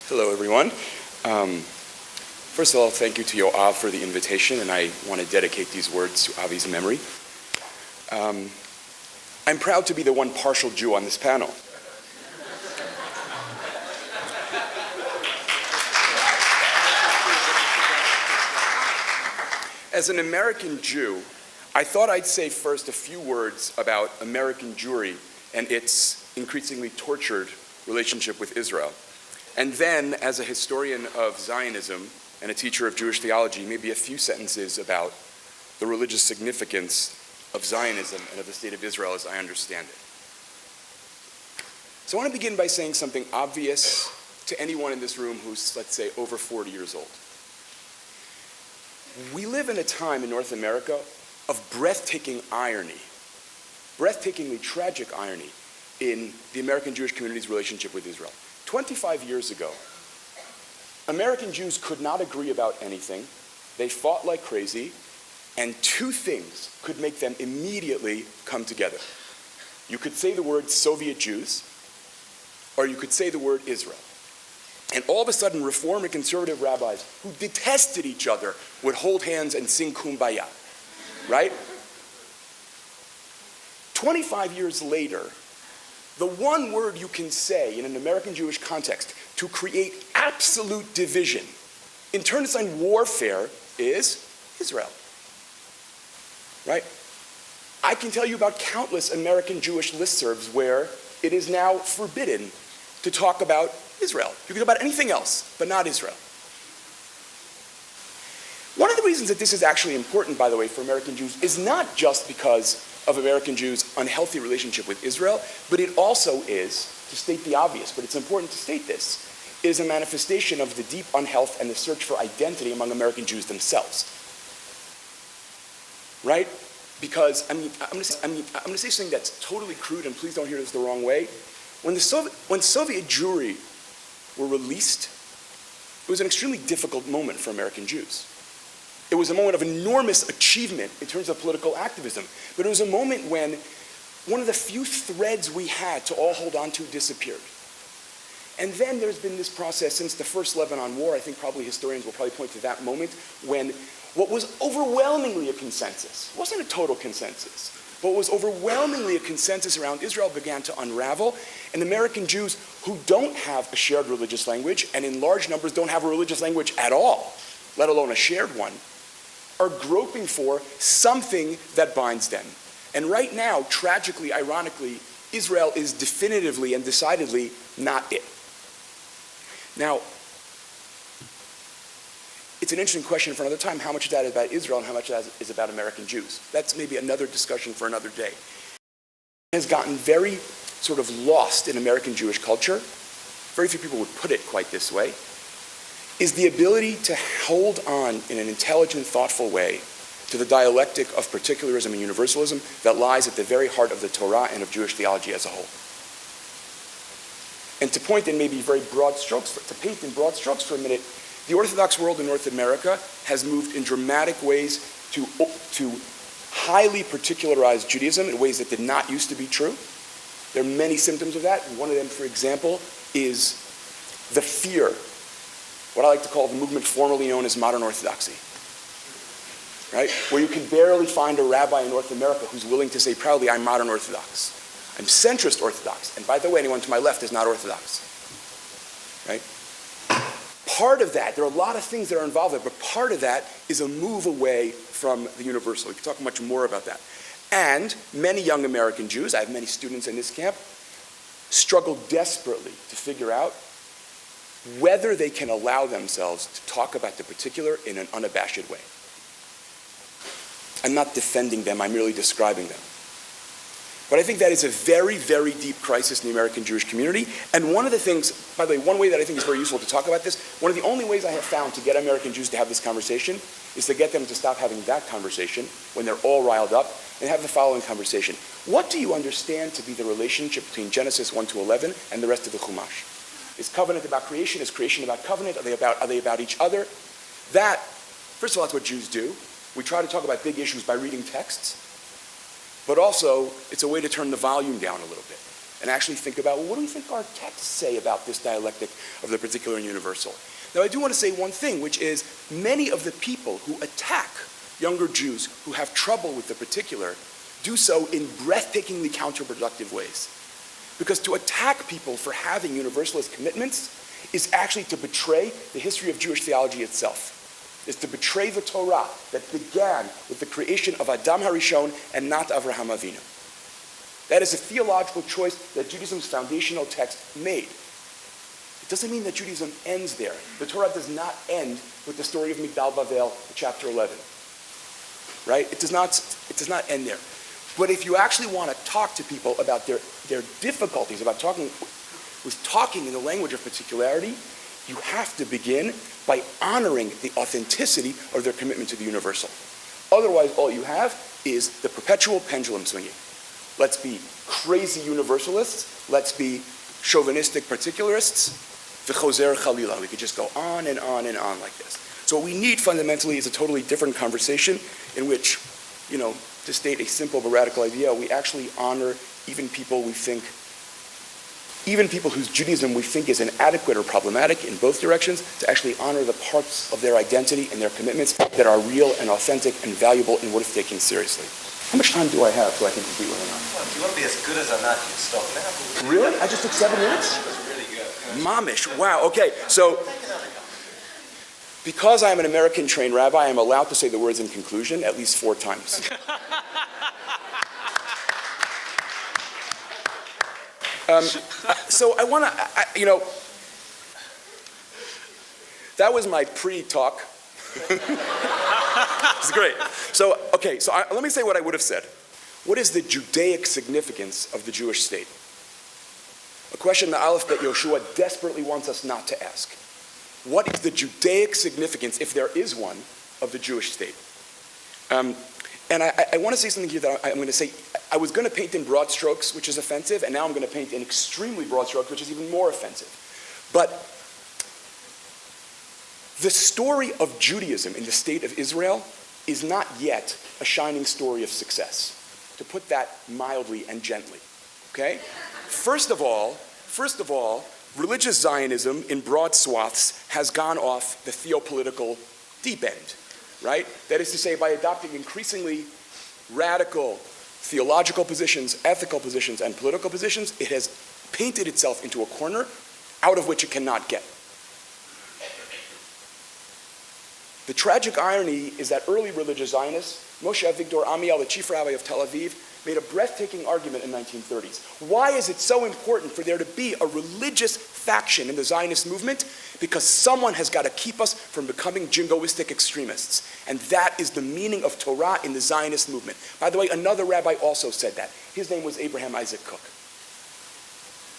Hello, everyone. First of all, thank you to Yoav for the invitation, and I want to dedicate these words to Avi's memory. I'm proud to be the one partial Jew on this panel. As an American Jew, I thought I'd say first a few words about American Jewry and its increasingly tortured relationship with Israel. And then, as a historian of Zionism and a teacher of Jewish theology, maybe a few sentences about the religious significance of Zionism and of the State of Israel as I understand it. So I want to begin by saying something obvious to anyone in this room who's, let's say, over 40 years old. We live in a time in North America of breathtaking irony, breathtakingly tragic irony in the American Jewish community's relationship with Israel. 25 years ago, American Jews could not agree about anything. They fought like crazy, and two things could make them immediately come together. You could say the word Soviet Jews, or you could say the word Israel. And all of a sudden, Reform and conservative rabbis who detested each other would hold hands and sing Kumbaya, right? 25 years later, the one word you can say in an American Jewish context to create absolute division, internecine warfare, is Israel, right? I can tell you about countless American Jewish listservs where it is now forbidden to talk about Israel. You can talk about anything else, but not Israel. One of the reasons that this is actually important, by the way, for American Jews is not just because of American Jews' unhealthy relationship with Israel, but it also is, to state the obvious, but it's important to state this, is a manifestation of the deep unhealth and the search for identity among American Jews themselves. Right? Because, I'm going to say something that's totally crude, and please don't hear this the wrong way. When Soviet Jewry were released, it was an extremely difficult moment for American Jews. It was a moment of enormous achievement in terms of political activism, but it was a moment when one of the few threads we had to all hold on to disappeared. And then there's been this process since the first Lebanon War. I think probably historians will probably point to that moment when what was overwhelmingly a consensus, it wasn't a total consensus, but what was overwhelmingly a consensus around Israel began to unravel, and American Jews who don't have a shared religious language, and in large numbers don't have a religious language at all, let alone a shared one, are groping for something that binds them. And right now, tragically, ironically, Israel is definitively and decidedly not it. Now, it's an interesting question for another time, how much of that is about Israel and how much of that is about American Jews. That's maybe another discussion for another day. It has gotten very sort of lost in American Jewish culture. Very few people would put it quite this way. Is the ability to hold on in an intelligent, thoughtful way to the dialectic of particularism and universalism that lies at the very heart of the Torah and of Jewish theology as a whole. And to point in maybe very broad strokes, to paint in broad strokes for a minute, the Orthodox world in North America has moved in dramatic ways to highly particularized Judaism in ways that did not used to be true. There are many symptoms of that. One of them, for example, is the fear, what I like to call the movement formerly known as modern orthodoxy, right? Where you can barely find a rabbi in North America who's willing to say proudly, I'm modern Orthodox. I'm centrist Orthodox. And by the way, anyone to my left is not Orthodox, right? Part of that, there are a lot of things that are involved there, but part of that is a move away from the universal. We can talk much more about that. And many young American Jews, I have many students in this camp, struggle desperately to figure out whether they can allow themselves to talk about the particular in an unabashed way. I'm not defending them, I'm merely describing them. But I think that is a very, very deep crisis in the American Jewish community. And one of the things, by the way, one way that I think is very useful to talk about this, one of the only ways I have found to get American Jews to have this conversation is to get them to stop having that conversation when they're all riled up and have the following conversation. What do you understand to be the relationship between Genesis 1 to 11 and the rest of the Chumash? Is covenant about creation? Is creation about covenant? Are they about each other? That, first of all, that's what Jews do. We try to talk about big issues by reading texts, but also it's a way to turn the volume down a little bit. and actually think about, well, what do we think our texts say about this dialectic of the particular and universal? Now, I do want to say one thing, which is many of the people who attack younger Jews who have trouble with the particular do so in breathtakingly counterproductive ways. Because to attack people for having universalist commitments is actually to betray the history of Jewish theology itself. Is to betray the Torah that began with the creation of Adam HaRishon and not Avraham Avinu. That is a theological choice that Judaism's foundational text made. It doesn't mean that Judaism ends there. The Torah does not end with the story of Migdal Bavel, chapter 11. Right? It does not end there. But if you actually want to talk to people about their difficulties, about talking in the language of particularity, you have to begin by honoring the authenticity of their commitment to the universal. Otherwise, all you have is the perpetual pendulum swinging. Let's be crazy universalists. Let's be chauvinistic particularists. V'chozer chalila. We could just go on and on and on like this. So what we need fundamentally is a totally different conversation in which, to state a simple but radical idea, we actually honor even people whose Judaism we think is inadequate or problematic in both directions, to actually honor the parts of their identity and their commitments that are real and authentic and valuable and worth taking seriously. How much time do I have so I can complete what I'm on? Well, if you want to be as good as I'm not, you can stop now. Really? I just took 7 minutes? That was really good. Mamish. Wow. Okay. So, because I am an American-trained rabbi, I am allowed to say the words in conclusion at least 4 times. So I want to, that was my pre-talk. It's great. So, okay, let me say what I would have said. What is the Judaic significance of the Jewish state? A question the Aleph Bet Yoshua desperately wants us not to ask. What is the Judaic significance, if there is one, of the Jewish state? And I want to say something here that I'm going to say. I was going to paint in broad strokes, which is offensive, and now I'm going to paint in extremely broad strokes, which is even more offensive. But the story of Judaism in the state of Israel is not yet a shining story of success, to put that mildly and gently. Okay? First of all, religious Zionism in broad swaths has gone off the theopolitical deep end, right? That is to say, by adopting increasingly radical theological positions, ethical positions, and political positions, it has painted itself into a corner out of which it cannot get. The tragic irony is that early religious Zionists, Moshe Avigdor Amiel, the chief rabbi of Tel Aviv, made a breathtaking argument in the 1930s. Why is it so important for there to be a religious faction in the Zionist movement? Because someone has got to keep us from becoming jingoistic extremists. And that is the meaning of Torah in the Zionist movement. By the way, another rabbi also said that. His name was Abraham Isaac Cook.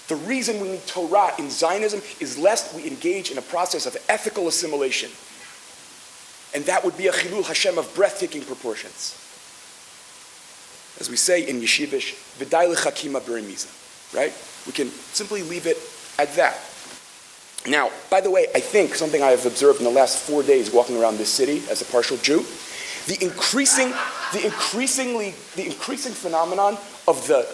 The reason we need Torah in Zionism is lest we engage in a process of ethical assimilation. And that would be a chilul Hashem of breathtaking proportions. As we say in Yeshivish, v'day l'chakima b'remiza, right? We can simply leave it at that. Now, by the way, I think something I have observed in the last 4 days walking around this city as a partial Jew, the increasing phenomenon of the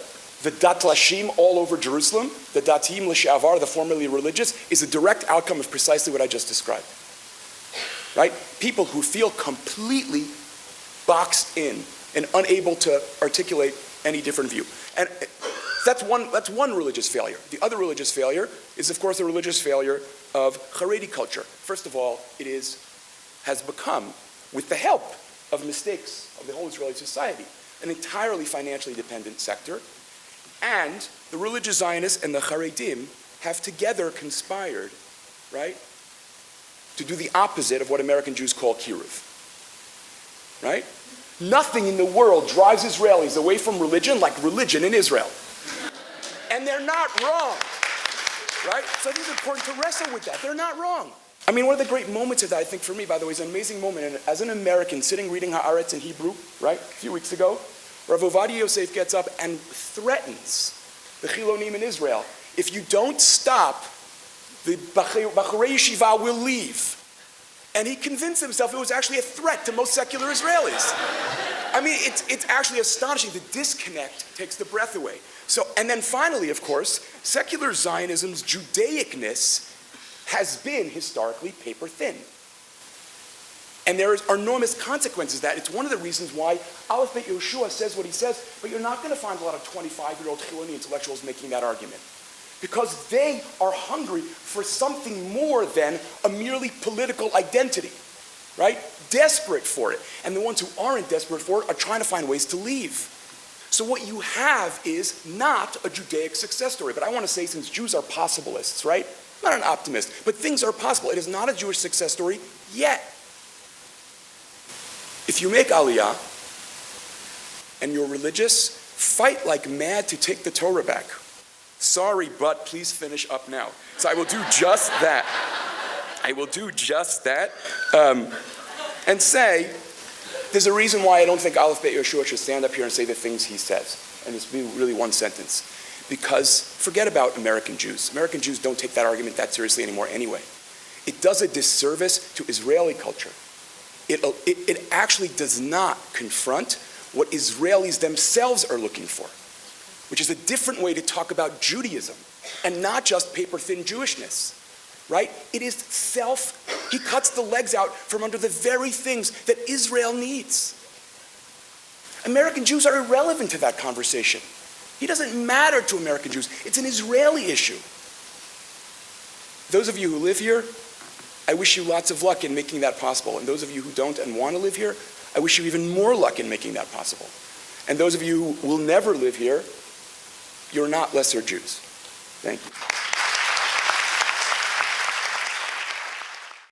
datlashim all over Jerusalem, the datim l'shavar, the formerly religious, is a direct outcome of precisely what I just described. Right? People who feel completely boxed in and unable to articulate any different view. And that's one religious failure. The other religious failure is, of course, the religious failure of Haredi culture. First of all, it has become, with the help of mistakes of the whole Israeli society, an entirely financially dependent sector. And the religious Zionists and the Haredim have together conspired, right, to do the opposite of what American Jews call kiruv. Right? Nothing in the world drives Israelis away from religion like religion in Israel. And they're not wrong. Right? So I think it's important to wrestle with that. They're not wrong. I mean, one of the great moments of that, I think, for me, by the way, is an amazing moment. And as an American sitting reading Haaretz in Hebrew, right, a few weeks ago, Rav Ovadia Yosef gets up and threatens the Chilonim in Israel. If you don't stop, the Bachurei Yeshiva will leave. And he convinced himself it was actually a threat to most secular Israelis. I mean, it's actually astonishing. The disconnect takes the breath away. So, and then finally, of course, secular Zionism's Judaicness has been historically paper thin. And there are enormous consequences to that. It's one of the reasons why Aleph Bet Yehoshua says what he says, but you're not going to find a lot of 25-year-old Chiloni intellectuals making that argument. Because they are hungry for something more than a merely political identity, right? Desperate for it. And the ones who aren't desperate for it are trying to find ways to leave. So what you have is not a Judaic success story. But I want to say, since Jews are possibilists, right? I'm not an optimist, but things are possible. It is not a Jewish success story yet. If you make Aliyah and you're religious, fight like mad to take the Torah back. Sorry, but please finish up now. So I will do just that. I will do just that. And say, there's a reason why I don't think Aleph Bet Yehoshua should stand up here and say the things he says. And it's really one sentence. Because forget about American Jews. American Jews don't take that argument that seriously anymore anyway. It does a disservice to Israeli culture. It actually does not confront what Israelis themselves are looking for, which is a different way to talk about Judaism and not just paper-thin Jewishness, right? It is he cuts the legs out from under the very things that Israel needs. American Jews are irrelevant to that conversation. He doesn't matter to American Jews. It's an Israeli issue. Those of you who live here, I wish you lots of luck in making that possible. And those of you who don't and want to live here, I wish you even more luck in making that possible. And those of you who will never live here, you're not lesser Jews. Thank you.